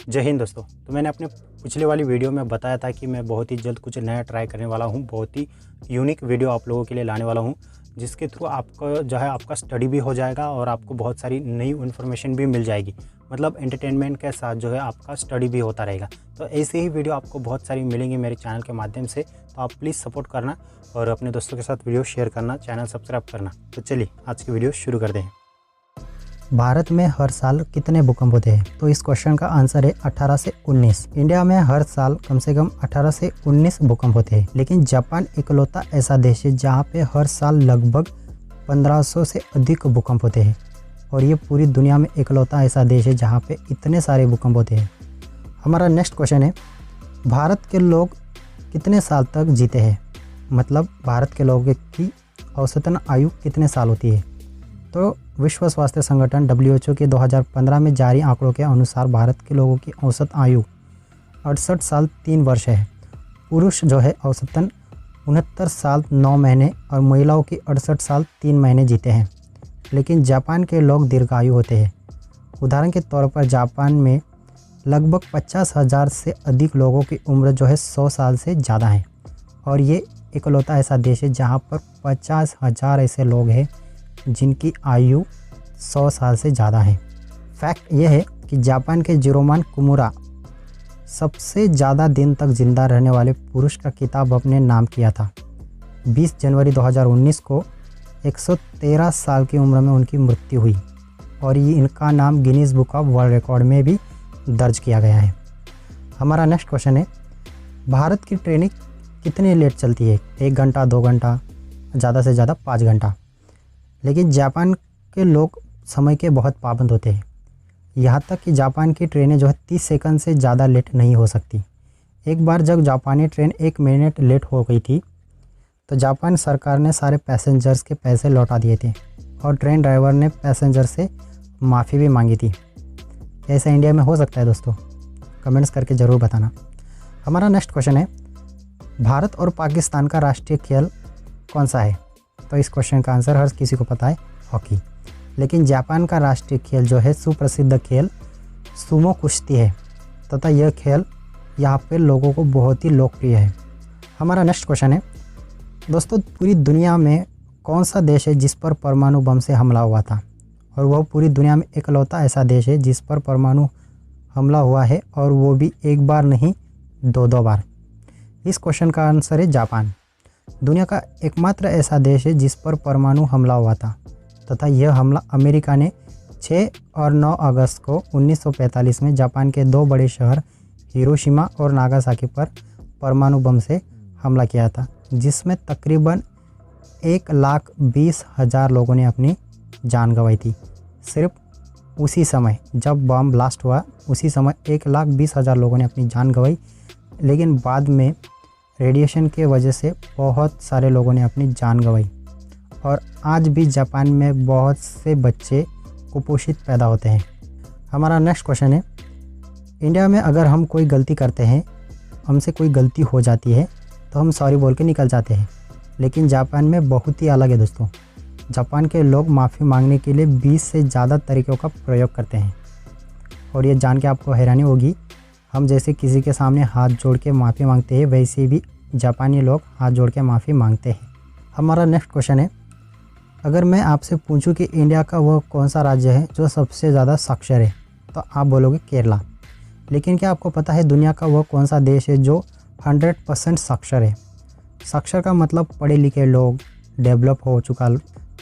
जय हिंद दोस्तों। तो मैंने अपने पिछले वाली वीडियो में बताया था कि मैं बहुत ही जल्द कुछ नया ट्राई करने वाला हूं, बहुत ही यूनिक वीडियो आप लोगों के लिए लाने वाला हूं, जिसके थ्रू आपका जो है आपका स्टडी भी हो जाएगा और आपको बहुत सारी नई इन्फॉर्मेशन भी मिल जाएगी। मतलब एंटरटेनमेंट के साथ जो है आपका स्टडी भी होता रहेगा। तो ऐसे ही वीडियो आपको बहुत सारी मिलेंगी मेरे चैनल के माध्यम से, तो आप प्लीज़ सपोर्ट करना और अपने दोस्तों के साथ वीडियो शेयर करना, चैनल सब्सक्राइब करना। तो चलिए आज की वीडियो शुरू करते हैं। भारत में हर साल कितने भूकंप होते हैं? तो इस क्वेश्चन का आंसर है 18 से 19। इंडिया में हर साल कम से कम 18 से 19 भूकंप होते हैं, लेकिन जापान इकलौता ऐसा देश है जहां पे हर साल लगभग 1500 से अधिक भूकंप होते हैं। और ये पूरी दुनिया में इकलौता ऐसा देश है जहां पे इतने सारे भूकंप होते हैं। हमारा नेक्स्ट क्वेश्चन है, भारत के लोग कितने साल तक जीते हैं? मतलब भारत के लोगों की औसतन आयु कितने साल होती है? तो विश्व स्वास्थ्य संगठन WHO के 2015 में जारी आंकड़ों के अनुसार भारत के लोगों की औसत आयु 68 साल 3 वर्ष है। पुरुष जो है औसतन 69 साल 9 महीने और महिलाओं की 68 साल 3 महीने जीते हैं। लेकिन जापान के लोग दीर्घायु होते हैं। उदाहरण के तौर पर जापान में लगभग 50,000 से अधिक लोगों की उम्र जो है 100 साल से ज़्यादा है। और ये इकलौता ऐसा देश है जहाँ पर 50,000 ऐसे लोग हैं जिनकी आयु 100 साल से ज़्यादा है। फैक्ट यह है कि जापान के जिरोमान कुमुरा सबसे ज़्यादा दिन तक जिंदा रहने वाले पुरुष का खिताब अपने नाम किया था। 20 जनवरी 2019 को 113 साल की उम्र में उनकी मृत्यु हुई और ये इनका नाम Guinness book of world record में भी दर्ज किया गया है। हमारा नेक्स्ट क्वेश्चन है, भारत की ट्रेनें कितनी लेट चलती है? 1 घंटा, 2 घंटा, ज़्यादा से ज़्यादा 5 घंटा। लेकिन जापान के लोग समय के बहुत पाबंद होते हैं। यहाँ तक कि जापान की ट्रेनें जो है 30 सेकंड से ज़्यादा लेट नहीं हो सकती। एक बार जब जापानी ट्रेन 1 मिनट लेट हो गई थी तो जापान सरकार ने सारे पैसेंजर्स के पैसे लौटा दिए थे और ट्रेन ड्राइवर ने पैसेंजर से माफ़ी भी मांगी थी। ऐसा इंडिया में हो सकता है दोस्तों? कमेंट्स करके ज़रूर बताना। हमारा नेक्स्ट क्वेश्चन है, भारत और पाकिस्तान का राष्ट्रीय खेल कौन सा है? तो इस क्वेश्चन का आंसर हर किसी को पता है, हॉकी। लेकिन जापान का राष्ट्रीय खेल जो है सुप्रसिद्ध खेल सुमो कुश्ती है तथा यह खेल यहाँ पे लोगों को बहुत ही लोकप्रिय है। हमारा नेक्स्ट क्वेश्चन है, दोस्तों पूरी दुनिया में कौन सा देश है जिस पर परमाणु बम से हमला हुआ था? और वह पूरी दुनिया में इकलौता ऐसा देश है जिस पर परमाणु हमला हुआ है और वो भी एक बार नहीं 2 बार। इस क्वेश्चन का आंसर है जापान। दुनिया का एकमात्र ऐसा देश है जिस पर परमाणु हमला हुआ था तथा यह हमला अमेरिका ने 6 और 9 अगस्त को 1945 में जापान के 2 बड़े शहर हिरोशिमा और नागासाकी पर परमाणु बम से हमला किया था, जिसमें तकरीबन 1,20,000 लोगों ने अपनी जान गंवाई थी। सिर्फ उसी समय जब बम ब्लास्ट हुआ उसी समय 1,20,000 लोगों ने अपनी जान गंवाई। लेकिन बाद में रेडिएशन के वजह से बहुत सारे लोगों ने अपनी जान गंवाई और आज भी जापान में बहुत से बच्चे कुपोषित पैदा होते हैं। हमारा नेक्स्ट क्वेश्चन है, इंडिया में अगर हम कोई गलती करते हैं, हमसे कोई गलती हो जाती है तो हम सॉरी बोल के निकल जाते हैं। लेकिन जापान में बहुत ही अलग है दोस्तों। जापान के लोग माफ़ी मांगने के लिए 20 से ज़्यादा तरीक़ों का प्रयोग करते हैं। और ये जान के आपको हैरानी होगी, हम जैसे किसी के सामने हाथ जोड़ के माफ़ी मांगते हैं वैसे भी जापानी लोग हाथ जोड़ के माफ़ी मांगते हैं। हमारा नेक्स्ट क्वेश्चन है, अगर मैं आपसे पूछूं कि इंडिया का वह कौन सा राज्य है जो सबसे ज़्यादा साक्षर है, तो आप बोलोगे केरला। लेकिन क्या आपको पता है दुनिया का वह कौन सा देश है जो 100% साक्षर है? साक्षर का मतलब पढ़े लिखे लोग, डेवलप हो चुका।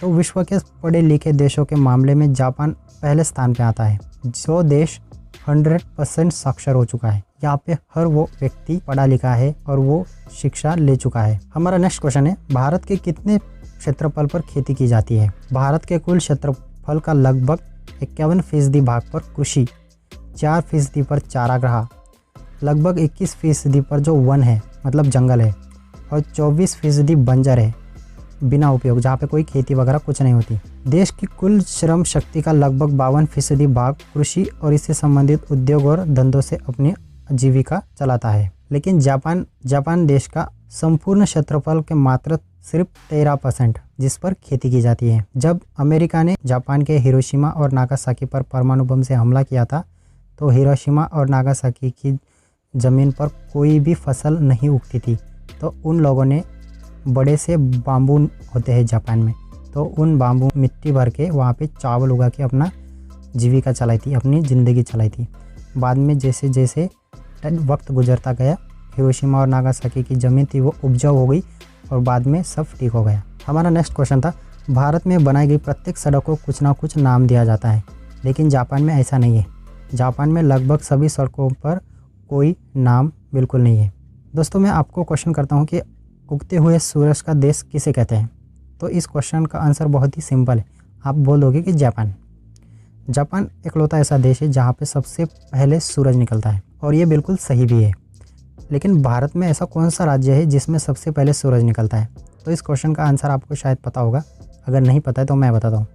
तो विश्व के पढ़े लिखे देशों के मामले में जापान पहले स्थान पर आता है। जो देश 100% साक्षर हो चुका है, यहाँ पे हर वो व्यक्ति पढ़ा लिखा है और वो शिक्षा ले चुका है। हमारा नेक्स्ट क्वेश्चन है, भारत के कितने क्षेत्रफल पर खेती की जाती है? भारत के कुल क्षेत्रफल का लगभग 51% भाग पर कृषि, 4% पर चारागाह, लगभग 21% पर जो वन है मतलब जंगल है और 24% बंजर है बिना उपयोग, जहाँ पे कोई खेती वगैरह कुछ नहीं होती। देश की कुल श्रम शक्ति का लगभग 52% भाग कृषि और इससे संबंधित उद्योग और धंधों से अपनी आजीविका चलाता है। लेकिन जापान देश का संपूर्ण क्षेत्रफल के मात्र सिर्फ 13% जिस पर खेती की जाती है। जब अमेरिका ने जापान के हिरोशिमा और नागासाकी पर परमाणु बम से हमला किया था तो हिरोशिमा और नागासाकी की ज़मीन पर कोई भी फसल नहीं उगती थी। तो उन लोगों ने बड़े से बाम्बू होते हैं जापान में, तो उन बाम्बू मिट्टी भर के वहाँ पे चावल उगा के अपना जीविका चलाई थी, अपनी ज़िंदगी चलाई थी। बाद में जैसे जैसे वक्त गुजरता गया, हिरोशिमा और नागासाकी की ज़मीन थी वो उपजाऊ हो गई और बाद में सब ठीक हो गया। हमारा नेक्स्ट क्वेश्चन था, भारत में बनाई गई प्रत्येक सड़क को कुछ ना कुछ नाम दिया जाता है, लेकिन जापान में ऐसा नहीं है। जापान में लगभग सभी सड़कों पर कोई नाम बिल्कुल नहीं है। दोस्तों, मैं आपको क्वेश्चन करता हूँ कि उगते हुए सूरज का देश किसे कहते हैं? तो इस क्वेश्चन का आंसर बहुत ही सिंपल है, आप बोलोगे कि जापान। जापान इकलौता ऐसा देश है जहाँ पे सबसे पहले सूरज निकलता है, और ये बिल्कुल सही भी है। लेकिन भारत में ऐसा कौन सा राज्य है जिसमें सबसे पहले सूरज निकलता है? तो इस क्वेश्चन का आंसर आपको शायद पता होगा, अगर नहीं पता है तो मैं बताता हूँ।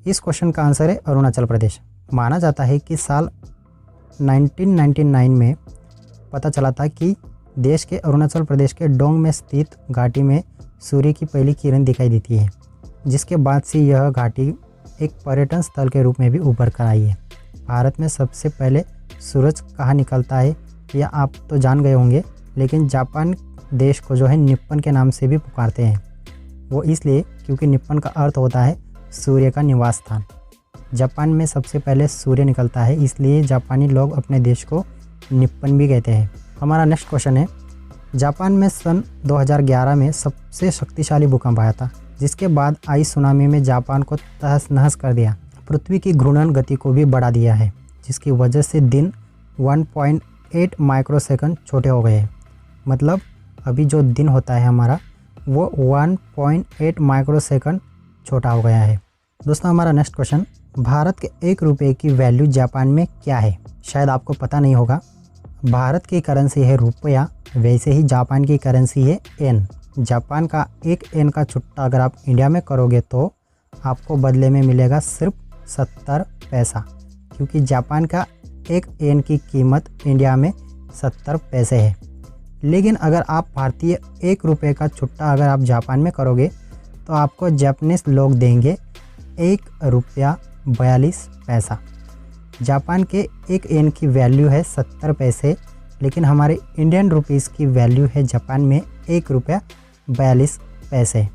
इस क्वेश्चन का आंसर है अरुणाचल प्रदेश। माना जाता है कि साल 1999 में पता चला था कि देश के अरुणाचल प्रदेश के डोंग में स्थित घाटी में सूर्य की पहली किरण दिखाई देती है, जिसके बाद से यह घाटी एक पर्यटन स्थल के रूप में भी उभर कर आई है। भारत में सबसे पहले सूरज कहाँ निकलता है यह आप तो जान गए होंगे, लेकिन जापान देश को जो है निप्पन के नाम से भी पुकारते हैं। वो इसलिए क्योंकि निप्पन का अर्थ होता है सूर्य का निवास स्थान। जापान में सबसे पहले सूर्य निकलता है, इसलिए जापानी लोग अपने देश को निप्पन भी कहते हैं। हमारा नेक्स्ट क्वेश्चन है, जापान में सन 2011 में सबसे शक्तिशाली भूकंप आया था, जिसके बाद आई सुनामी में जापान को तहस नहस कर दिया। पृथ्वी की घूर्णन गति को भी बढ़ा दिया है, जिसकी वजह से दिन 1.8 माइक्रोसेकंड छोटे हो गए हैं। मतलब अभी जो दिन होता है हमारा वो 1.8 माइक्रोसेकंड छोटा हो गया है। दोस्तों, हमारा नेक्स्ट क्वेश्चन, भारत के 1 रुपये की वैल्यू जापान में क्या है? शायद आपको पता नहीं होगा। भारत की करेंसी है रुपया, वैसे ही जापान की करेंसी है येन। जापान का 1 येन का छुट्टा अगर आप इंडिया में करोगे तो आपको बदले में मिलेगा सिर्फ 70 पैसा, क्योंकि जापान का 1 येन की कीमत इंडिया में 70 पैसे है। लेकिन अगर आप भारतीय 1 रुपये का छुट्टा अगर आप जापान में करोगे तो आपको जापानीज लोग देंगे 1 रुपया 42 पैसा। जापान के 1 येन की वैल्यू है 70 पैसे, लेकिन हमारे इंडियन रुपीस की वैल्यू है जापान में 1 रुपया 42 पैसे।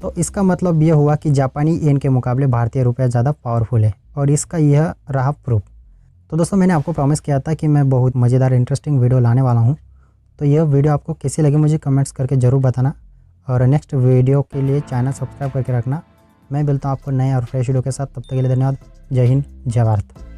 तो इसका मतलब ये हुआ कि जापानी येन के मुकाबले भारतीय रुपया ज़्यादा पावरफुल है, और इसका यह रहा प्रूफ। तो दोस्तों, मैंने आपको प्रॉमिस किया था कि मैं बहुत मज़ेदार इंटरेस्टिंग वीडियो लाने वाला हूँ। तो यह वीडियो आपको कैसी लगी मुझे कमेंट्स करके ज़रूर बताना, और नेक्स्ट वीडियो के लिए चैनल सब्सक्राइब करके रखना। मैं मिलता हूँ आपको नए और फ्रेश वीडियो के साथ, तब तक के लिए धन्यवाद। जय हिंद, जय भारत।